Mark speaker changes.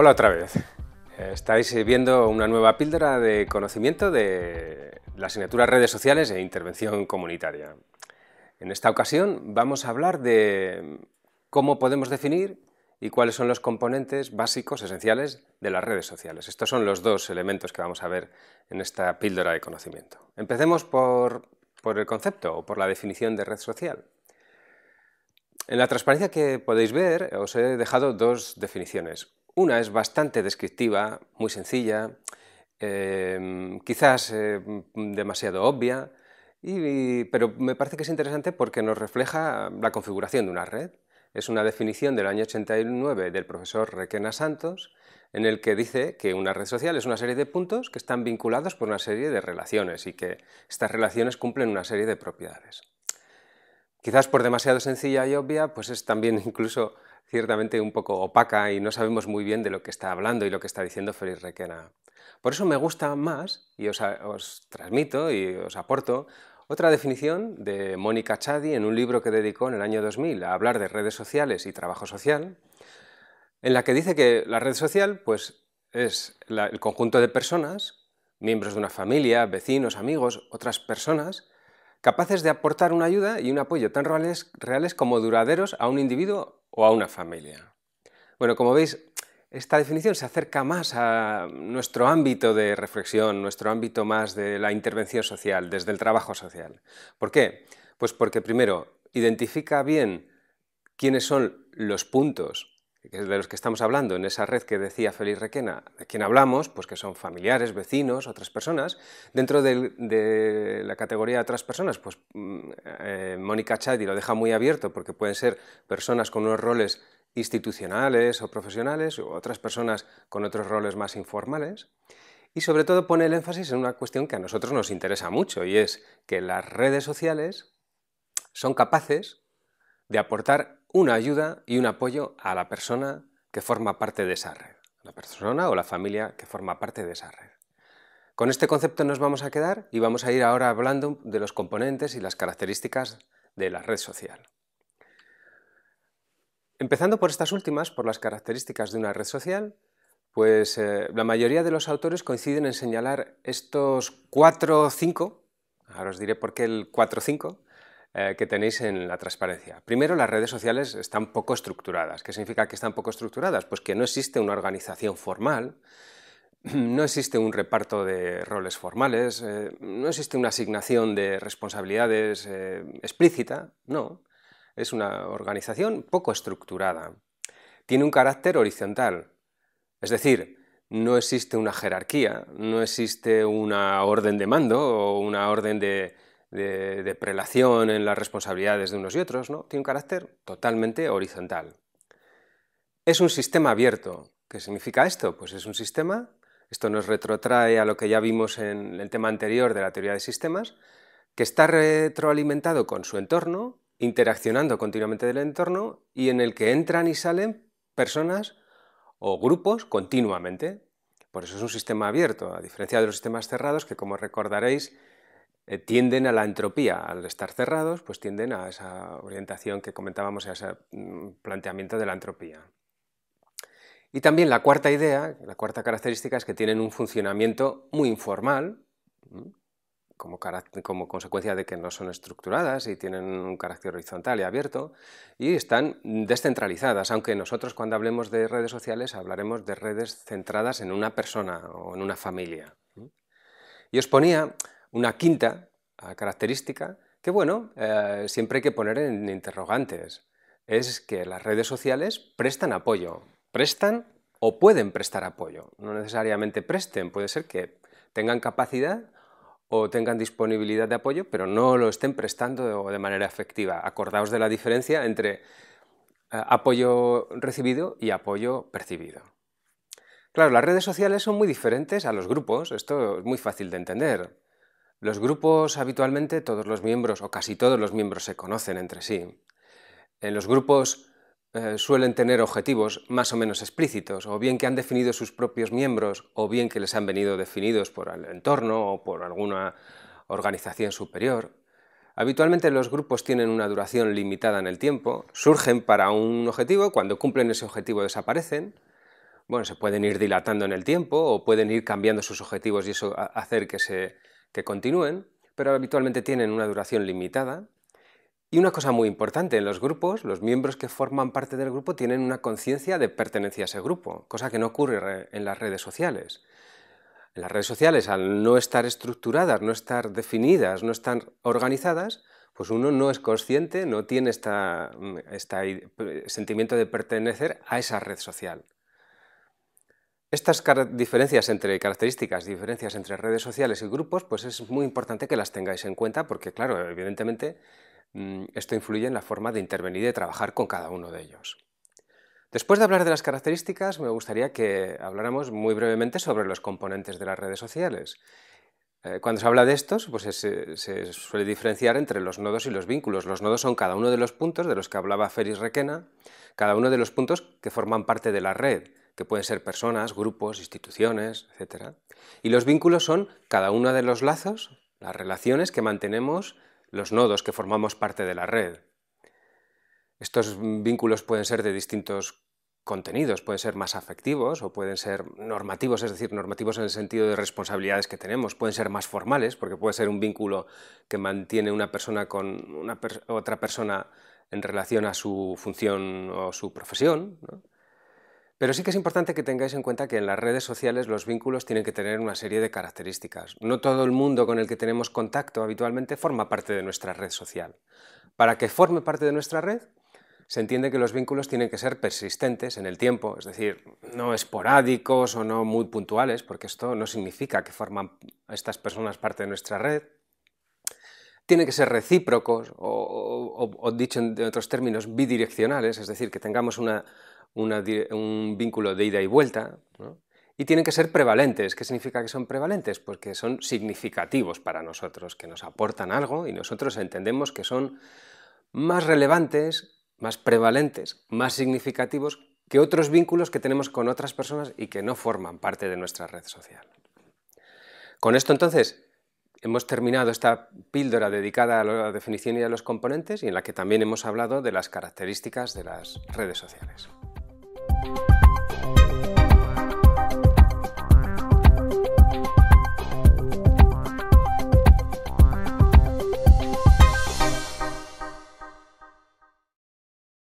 Speaker 1: Hola otra vez. Estáis viendo una nueva píldora de conocimiento de la asignatura Redes Sociales e Intervención Comunitaria. En esta ocasión vamos a hablar de cómo podemos definir y cuáles son los componentes básicos, esenciales de las redes sociales. Estos son los dos elementos que vamos a ver en esta píldora de conocimiento. Empecemos por el concepto o por la definición de red social. En la transparencia que podéis ver os he dejado dos definiciones. Una es bastante descriptiva, muy sencilla, quizás demasiado obvia, pero me parece que es interesante porque nos refleja la configuración de una red. Es una definición del año 89 del profesor Requena Santos, en el que dice que una red social es una serie de puntos que están vinculados por una serie de relaciones y que estas relaciones cumplen una serie de propiedades. Quizás por demasiado sencilla y obvia, pues es también incluso ciertamente un poco opaca y no sabemos muy bien de lo que está hablando y lo que está diciendo Félix Requena. Por eso me gusta más, y os transmito y os aporto, otra definición de Mónica Chadi en un libro que dedicó en el año 2000 a hablar de redes sociales y trabajo social, en la que dice que la red social pues, es el conjunto de personas, miembros de una familia, vecinos, amigos, otras personas, capaces de aportar una ayuda y un apoyo tan reales como duraderos a un individuo o a una familia. Bueno, como veis, esta definición se acerca más a nuestro ámbito de reflexión, nuestro ámbito más de la intervención social, desde el trabajo social. ¿Por qué? Pues porque primero identifica bien quiénes son los puntos de los que estamos hablando en esa red que decía Félix Requena, de quien hablamos, pues que son familiares, vecinos, otras personas. Dentro de la categoría de otras personas, pues Mónica Chadi lo deja muy abierto porque pueden ser personas con unos roles institucionales o profesionales, u otras personas con otros roles más informales. Y sobre todo pone el énfasis en una cuestión que a nosotros nos interesa mucho, y es que las redes sociales son capaces de aportar una ayuda y un apoyo a la persona que forma parte de esa red, la persona o la familia que forma parte de esa red. Con este concepto nos vamos a quedar y vamos a ir ahora hablando de los componentes y las características de la red social. Empezando por estas últimas, por las características de una red social, pues la mayoría de los autores coinciden en señalar estos 4 o 5, ahora os diré por qué el 4 o 5, que tenéis en la transparencia. Primero, las redes sociales están poco estructuradas. ¿Qué significa que están poco estructuradas? Pues que no existe una organización formal, no existe un reparto de roles formales, no existe una asignación de responsabilidades explícita, no. Es una organización poco estructurada. Tiene un carácter horizontal, es decir, no existe una jerarquía, no existe una orden de mando o una orden de prelación en las responsabilidades de unos y otros, ¿no? Tiene un carácter totalmente horizontal. Es un sistema abierto. ¿Qué significa esto? Pues es un sistema, esto nos retrotrae a lo que ya vimos en el tema anterior de la teoría de sistemas, que está retroalimentado con su entorno, interaccionando continuamente del entorno y en el que entran y salen personas o grupos continuamente. Por eso es un sistema abierto, a diferencia de los sistemas cerrados que, como recordaréis, tienden a la entropía. Al estar cerrados, pues tienden a esa orientación que comentábamos, a ese planteamiento de la entropía. Y también la cuarta idea, la cuarta característica es que tienen un funcionamiento muy informal, como consecuencia de que no son estructuradas y tienen un carácter horizontal y abierto, y están descentralizadas, aunque nosotros cuando hablemos de redes sociales hablaremos de redes centradas en una persona o en una familia. Y os ponía una quinta característica que, bueno, siempre hay que poner en interrogantes. Es que las redes sociales prestan apoyo, prestan o pueden prestar apoyo. No necesariamente presten, puede ser que tengan capacidad o tengan disponibilidad de apoyo, pero no lo estén prestando de manera efectiva. Acordaos de la diferencia entre apoyo recibido y apoyo percibido. Claro, las redes sociales son muy diferentes a los grupos, esto es muy fácil de entender. Los grupos habitualmente todos los miembros o casi todos los miembros se conocen entre sí. En los grupos suelen tener objetivos más o menos explícitos, o bien que han definido sus propios miembros, o bien que les han venido definidos por el entorno o por alguna organización superior. Habitualmente los grupos tienen una duración limitada en el tiempo, surgen para un objetivo, cuando cumplen ese objetivo desaparecen. bueno, se pueden ir dilatando en el tiempo o pueden ir cambiando sus objetivos y eso hacer que continúen, pero habitualmente tienen una duración limitada. Y una cosa muy importante, en los grupos, los miembros que forman parte del grupo tienen una conciencia de pertenencia a ese grupo, cosa que no ocurre en las redes sociales. En las redes sociales, al no estar estructuradas, no estar definidas, no estar organizadas, pues uno no es consciente, no tiene sentimiento de pertenecer a esa red social. Estas características, diferencias entre redes sociales y grupos, pues es muy importante que las tengáis en cuenta porque, claro, evidentemente esto influye en la forma de intervenir y de trabajar con cada uno de ellos. Después de hablar de las características, me gustaría que habláramos muy brevemente sobre los componentes de las redes sociales. Cuando se habla de estos, pues se suele diferenciar entre los nodos y los vínculos. Los nodos son cada uno de los puntos de los que hablaba Félix Requena, cada uno de los puntos que forman parte de la red, que pueden ser personas, grupos, instituciones, etc. Y los vínculos son cada uno de los lazos, las relaciones que mantenemos los nodos que formamos parte de la red. Estos vínculos pueden ser de distintos contenidos, pueden ser más afectivos o pueden ser normativos, es decir, normativos en el sentido de responsabilidades que tenemos, pueden ser más formales, porque puede ser un vínculo que mantiene una persona con otra persona en relación a su función o su profesión, ¿no? Pero sí que es importante que tengáis en cuenta que en las redes sociales los vínculos tienen que tener una serie de características. No todo el mundo con el que tenemos contacto habitualmente forma parte de nuestra red social. Para que forme parte de nuestra red, se entiende que los vínculos tienen que ser persistentes en el tiempo, es decir, no esporádicos o no muy puntuales, porque esto no significa que forman estas personas parte de nuestra red. Tienen que ser recíprocos o dicho en otros términos, bidireccionales, es decir, que tengamos un vínculo de ida y vuelta, ¿no? Y tienen que ser prevalentes. ¿Qué significa que son prevalentes? Pues que son significativos para nosotros, que nos aportan algo y nosotros entendemos que son más relevantes, más prevalentes, más significativos que otros vínculos que tenemos con otras personas y que no forman parte de nuestra red social. Con esto, entonces, hemos terminado esta píldora dedicada a la definición y a los componentes y en la que también hemos hablado de las características de las redes sociales.